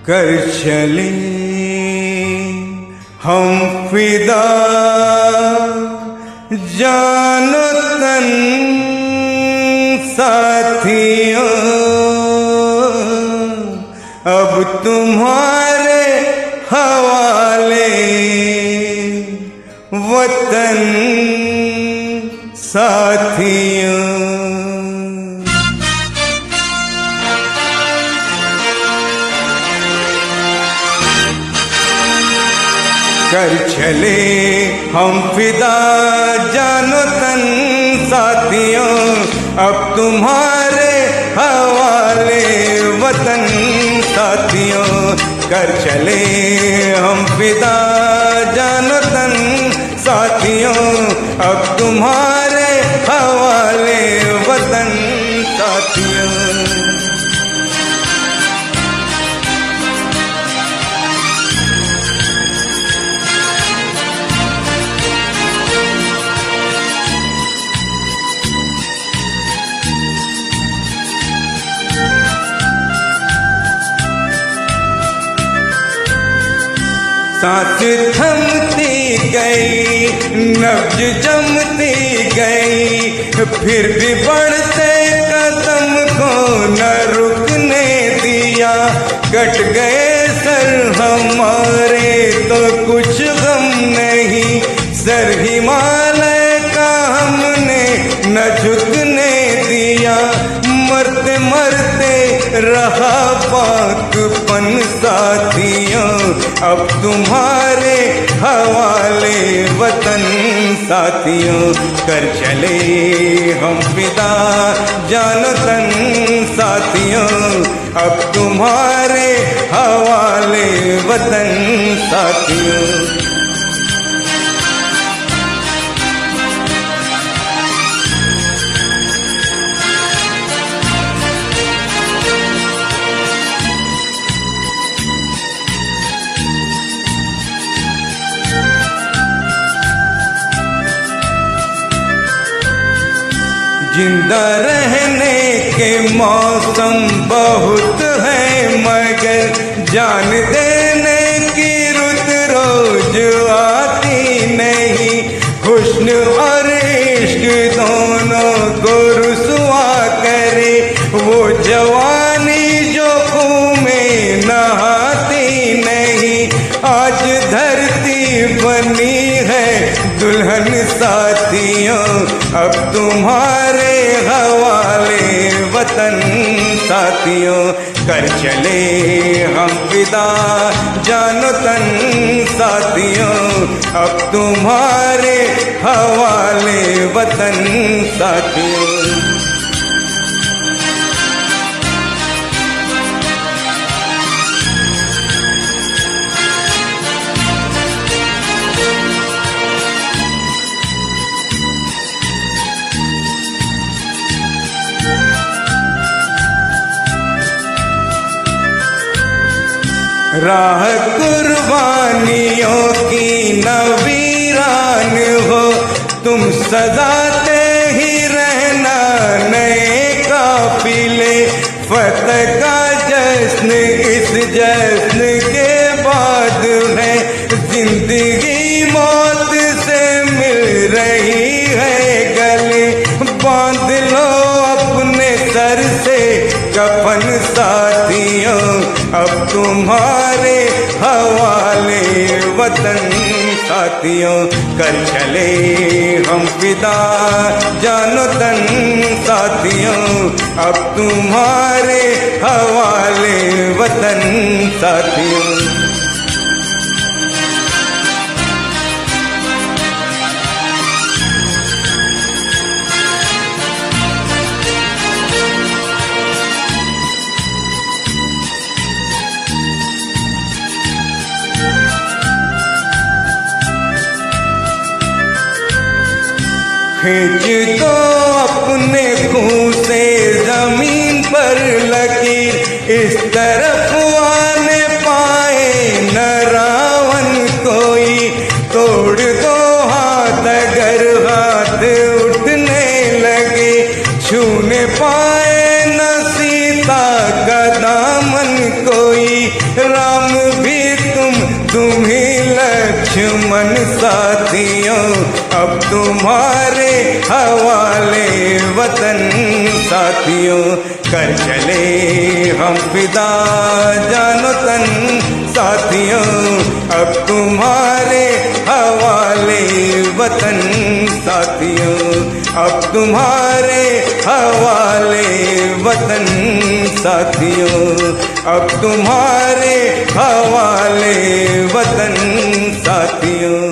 कर चले हम फिदा जानो तन साथियों, अब तुम्हारे हवाले वतन साथियों। कर चले हम फिदा जानो तन साथियों, अब तुम्हारे हवाले वतन साथियों। कर चले हम फिदा जानो तन साथियों, अब तुम्हारे हवाले वतन साथियों। सांस थमती गई, नब्ज जमती गई, फिर भी बढ़ते कदम को न रुकने दिया। कट गए सर हमारे तो कुछ गम नहीं, सर हिमालय का हमने न झुकने दिया। मरते मरते रहा पाकपन साथियों, अब तुम्हारे हवाले वतन साथियों। कर चले हम फिदा जानो तन साथियों, अब तुम्हारे हवाले वतन साथियों। जिंदा रहने के मौसम बहुत है, मगर जान देने की रुत रोज आती नहीं। हुस्न और इश्क दोनों को रुसवा करे, वो जवानी जो खून में नहाती नहीं। आज धरती बनी है दुल्हन साथियों, अब तुम्हारे हवाले वतन साथियों। कर चले हम फिदा जानो तन साथियों, अब तुम्हारे हवाले वतन साथियों। राह कुर्बानियों की नवीरान हो, तुम सजाते ही रहना नए काफिले। फतह का जश्न इस जश्न के बाद है, जिंदगी मौत से मिल रही है गले। बांध लो अपने सर से कफन साथियों, अब तुम्हारे हवाले वतन साथियों। कर चले हम फिदा जानो तन साथियों, अब तुम्हारे हवाले वतन साथियों। खींच दो अपने खून से जमीन पर लकीर, इस तरफ आने पाए न रावण कोई। तोड़ दो हाथ अगर हाथ उठने लगे, छूने पाए न सीता का दामन कोई। मन साथियों, अब तुम्हारे हवाले वतन साथियों। कर चले हम फिदा जानो तन साथियों, अब तुम्हारे हवाले वतन साथियों, अब तुम्हारे हवाले वतन साथियों, अब तुम्हारे हवाले वतन साथियों।